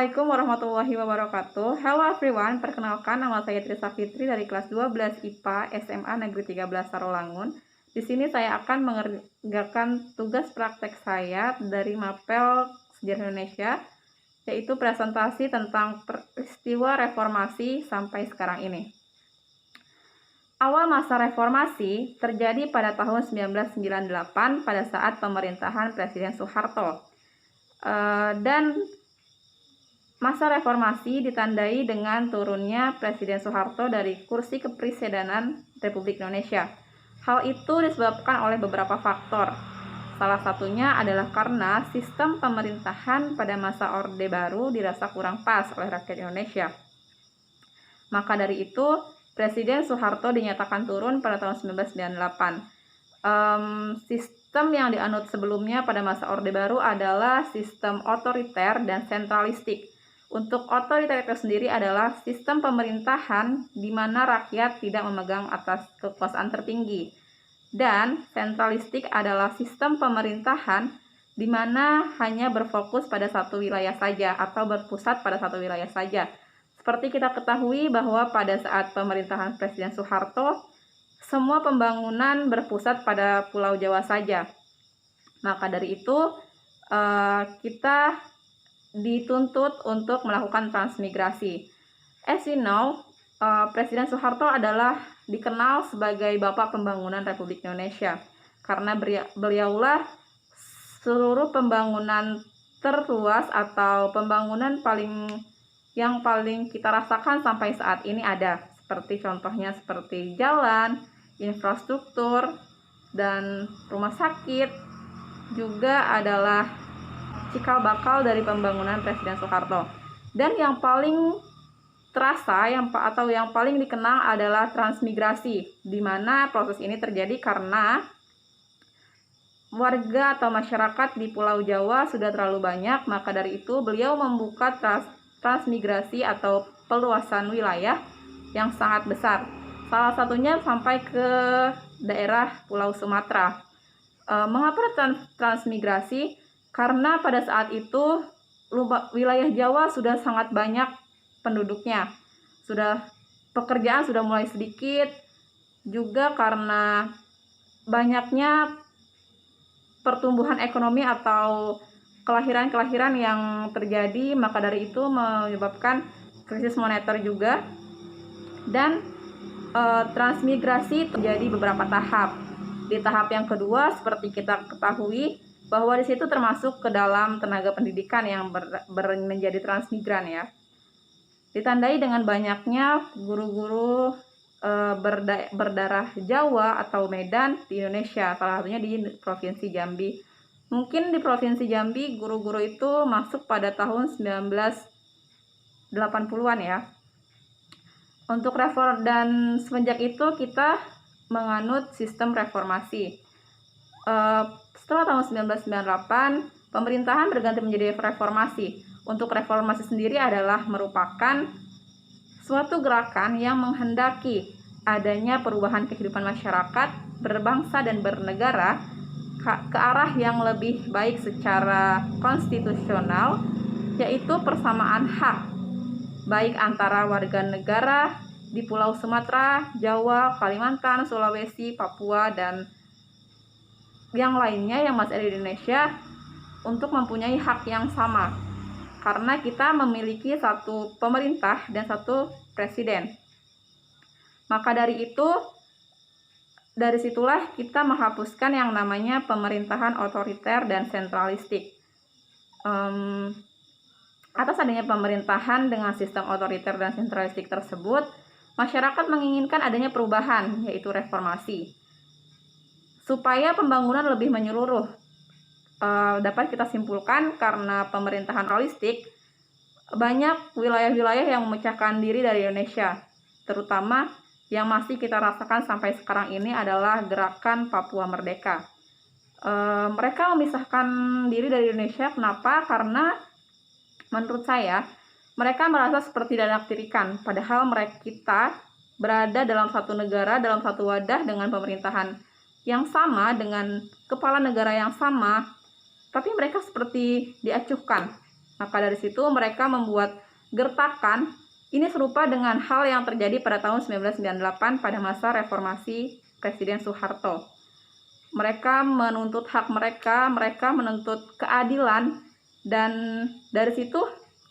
Assalamualaikum warahmatullahi wabarakatuh. Hello everyone, perkenalkan nama saya Trisa Fitri dari kelas 12 IPA SMA Negeri 13 Tarulangun. Di sini saya akan mengerjakan tugas praktek saya dari Mapel Sejarah Indonesia, yaitu presentasi tentang peristiwa reformasi sampai sekarang ini. Awal masa reformasi terjadi pada tahun 1998 pada saat pemerintahan Presiden Soeharto. Dan masa reformasi ditandai dengan turunnya Presiden Soeharto dari kursi kepresidenan Republik Indonesia. Hal itu disebabkan oleh beberapa faktor. Salah satunya adalah karena sistem pemerintahan pada masa Orde Baru dirasa kurang pas oleh rakyat Indonesia. Maka dari itu, Presiden Soeharto dinyatakan turun pada tahun 1998. Sistem yang dianut sebelumnya pada masa Orde Baru adalah sistem otoriter dan sentralistik. Untuk otoriter itu sendiri adalah sistem pemerintahan di mana rakyat tidak memegang atas kekuasaan tertinggi. Dan sentralistik adalah sistem pemerintahan di mana hanya berfokus pada satu wilayah saja atau berpusat pada satu wilayah saja. Seperti kita ketahui bahwa pada saat pemerintahan Presiden Soeharto, semua pembangunan berpusat pada Pulau Jawa saja. Maka dari itu, kita dituntut untuk melakukan transmigrasi. As you know, Presiden Soeharto adalah dikenal sebagai Bapak Pembangunan Republik Indonesia karena beliaulah seluruh pembangunan terluas atau pembangunan yang paling kita rasakan sampai saat ini ada. Contohnya seperti jalan, infrastruktur, dan rumah sakit, juga adalah cikal bakal dari pembangunan Presiden Soeharto. Dan yang paling terasa atau yang paling dikenal adalah transmigrasi, di mana proses ini terjadi karena warga atau masyarakat di Pulau Jawa sudah terlalu banyak. Maka dari itu beliau membuka transmigrasi atau peluasan wilayah yang sangat besar. Salah satunya sampai ke daerah Pulau Sumatera. Mengapa transmigrasi? Karena pada saat itu wilayah Jawa sudah sangat banyak penduduknya. Pekerjaan sudah mulai sedikit, juga karena banyaknya pertumbuhan ekonomi atau kelahiran-kelahiran yang terjadi, maka dari itu menyebabkan krisis moneter juga. Dan transmigrasi terjadi beberapa tahap. Di tahap yang kedua, seperti kita ketahui, bahwa di situ termasuk ke dalam tenaga pendidikan yang menjadi transmigran ya. Ditandai dengan banyaknya guru-guru berdarah Jawa atau Medan di Indonesia, salah satunya di Provinsi Jambi. Mungkin di Provinsi Jambi guru-guru itu masuk pada tahun 1980-an ya. Untuk dan semenjak itu kita menganut sistem reformasi. Setelah tahun 1998, pemerintahan berganti menjadi reformasi. Untuk reformasi sendiri adalah merupakan suatu gerakan yang menghendaki adanya perubahan kehidupan masyarakat, berbangsa dan bernegara ke arah yang lebih baik secara konstitusional, yaitu persamaan hak, baik antara warga negara di Pulau Sumatera, Jawa, Kalimantan, Sulawesi, Papua, dan yang lainnya yang masih ada di Indonesia untuk mempunyai hak yang sama karena kita memiliki satu pemerintah dan satu presiden. Maka dari situlah kita menghapuskan yang namanya pemerintahan otoriter dan sentralistik. Atas adanya pemerintahan dengan sistem otoriter dan sentralistik tersebut, masyarakat menginginkan adanya perubahan, yaitu reformasi. Supaya pembangunan lebih menyeluruh, dapat kita simpulkan karena pemerintahan sentralistik, banyak wilayah-wilayah yang memecahkan diri dari Indonesia, terutama yang masih kita rasakan sampai sekarang ini adalah gerakan Papua Merdeka. Mereka memisahkan diri dari Indonesia. Kenapa? Karena menurut saya mereka merasa seperti dinaktirikan, padahal kita berada dalam satu negara, dalam satu wadah dengan pemerintahan yang sama, dengan kepala negara yang sama, tapi mereka seperti diacuhkan. Maka dari situ mereka membuat gertakan. Ini serupa dengan hal yang terjadi pada tahun 1998 pada masa reformasi Presiden Soeharto. Mereka menuntut hak mereka menuntut keadilan, dan dari situ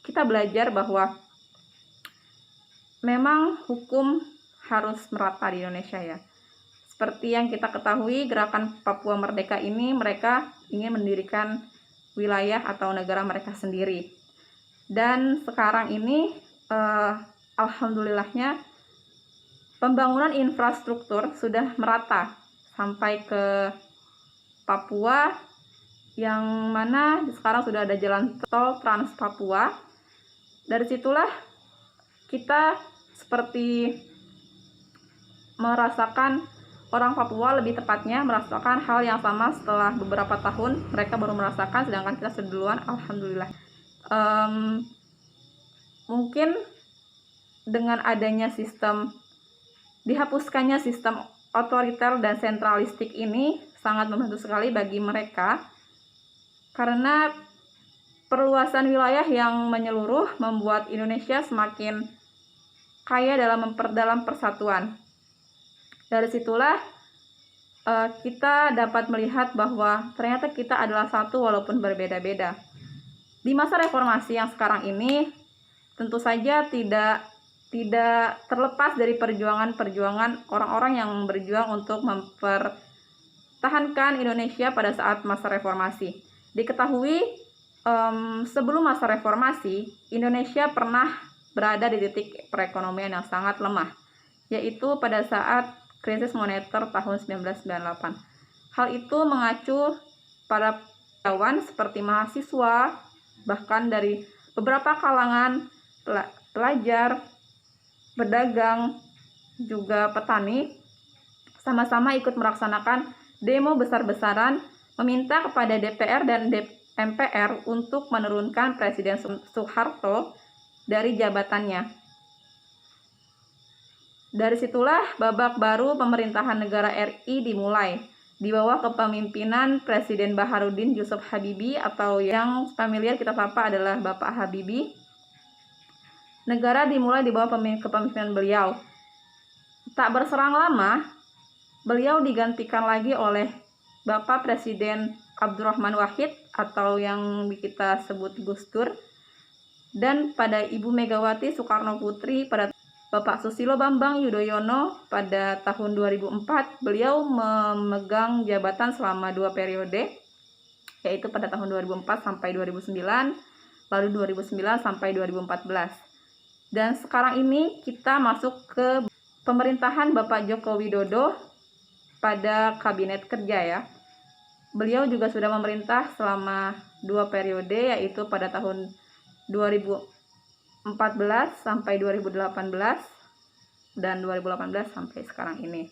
kita belajar bahwa memang hukum harus merata di Indonesia ya. Seperti yang kita ketahui, gerakan Papua Merdeka ini mereka ingin mendirikan wilayah atau negara mereka sendiri. Dan sekarang ini alhamdulillahnya pembangunan infrastruktur sudah merata sampai ke Papua, yang mana sekarang sudah ada jalan tol Trans Papua. Dari situlah kita seperti merasakan, orang Papua lebih tepatnya merasakan hal yang sama setelah beberapa tahun mereka baru merasakan, sedangkan kita sudah duluan, alhamdulillah. Mungkin dengan adanya dihapuskannya sistem otoriter dan sentralistik ini sangat membantu sekali bagi mereka, karena perluasan wilayah yang menyeluruh membuat Indonesia semakin kaya dalam memperdalam persatuan. Dari situlah kita dapat melihat bahwa ternyata kita adalah satu walaupun berbeda-beda. Di masa reformasi yang sekarang ini, tentu saja tidak terlepas dari perjuangan orang-orang yang berjuang untuk mempertahankan Indonesia pada saat masa reformasi. Diketahui sebelum masa reformasi, Indonesia pernah berada di titik perekonomian yang sangat lemah, yaitu pada saat krisis moneter tahun 1998. Hal itu mengacu pada kawan seperti mahasiswa, bahkan dari beberapa kalangan pelajar, pedagang, juga petani, sama-sama ikut melaksanakan demo besar-besaran meminta kepada DPR dan MPR untuk menurunkan Presiden Soeharto dari jabatannya. Dari situlah babak baru pemerintahan negara RI dimulai di bawah kepemimpinan Presiden Baharudin Yusuf Habibie, atau yang familiar kita sapa adalah Bapak Habibie. Negara dimulai di bawah kepemimpinan beliau. Tak berserang lama, beliau digantikan lagi oleh Bapak Presiden Abdurrahman Wahid, atau yang kita sebut Gus Dur, dan pada Ibu Megawati Soekarno Putri pada Bapak Susilo Bambang Yudhoyono pada tahun 2004, beliau memegang jabatan selama 2 periode, yaitu pada tahun 2004 sampai 2009, lalu 2009 sampai 2014. Dan sekarang ini kita masuk ke pemerintahan Bapak Joko Widodo pada kabinet kerja ya. Beliau juga sudah memerintah selama 2 periode, yaitu pada tahun 2014 sampai 2018 dan 2018 sampai sekarang ini.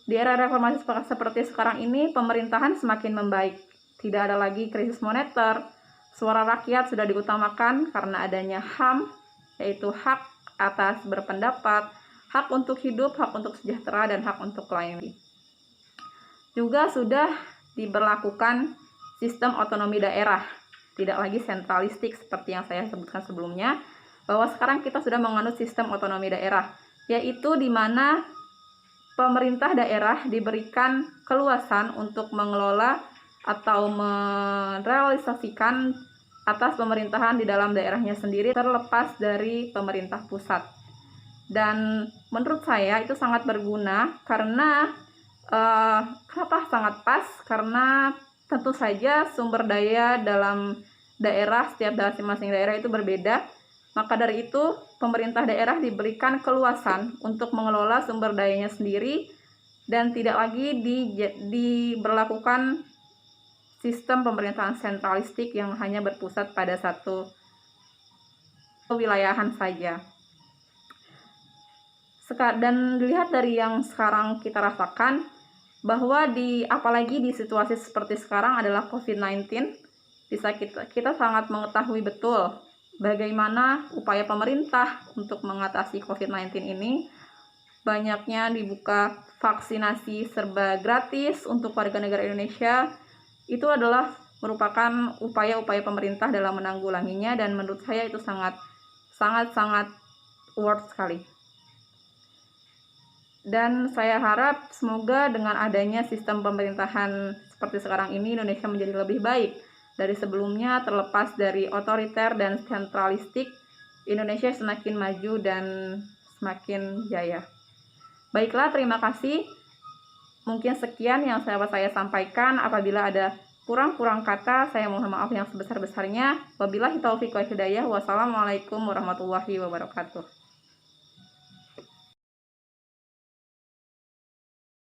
Di era reformasi seperti sekarang ini, pemerintahan semakin membaik. Tidak ada lagi krisis moneter, suara rakyat sudah diutamakan karena adanya HAM, yaitu hak atas berpendapat, hak untuk hidup, hak untuk sejahtera, dan hak untuk lain. Juga sudah diberlakukan sistem otonomi daerah, tidak lagi sentralistik seperti yang saya sebutkan sebelumnya, bahwa sekarang kita sudah menganut sistem otonomi daerah, yaitu di mana pemerintah daerah diberikan keluasan untuk mengelola atau merealisasikan atas pemerintahan di dalam daerahnya sendiri, terlepas dari pemerintah pusat. Dan menurut saya itu sangat berguna, karena kenapa sangat pas? Karena tentu saja sumber daya dalam daerah, setiap masing-masing daerah itu berbeda. Maka dari itu, pemerintah daerah diberikan keluasan untuk mengelola sumber dayanya sendiri dan tidak lagi diberlakukan sistem pemerintahan sentralistik yang hanya berpusat pada satu wilayahan saja. Dan dilihat dari yang sekarang kita rasakan, bahwa apalagi di situasi seperti sekarang adalah COVID-19, kita sangat mengetahui betul bagaimana upaya pemerintah untuk mengatasi COVID-19 ini. Banyaknya dibuka vaksinasi serba gratis untuk warga negara Indonesia. Itu adalah merupakan upaya-upaya pemerintah dalam menanggulanginya, dan menurut saya itu sangat worth sekali. Dan saya harap semoga dengan adanya sistem pemerintahan seperti sekarang ini, Indonesia menjadi lebih baik dari sebelumnya. Terlepas dari otoriter dan sentralistik, Indonesia semakin maju dan semakin jaya. Baiklah, terima kasih. Mungkin sekian yang saya sampaikan. Apabila ada kurang kata, saya mohon maaf yang sebesar-besarnya. Wabillahi taufiq wal hidayah. Wassalamualaikum warahmatullahi wabarakatuh.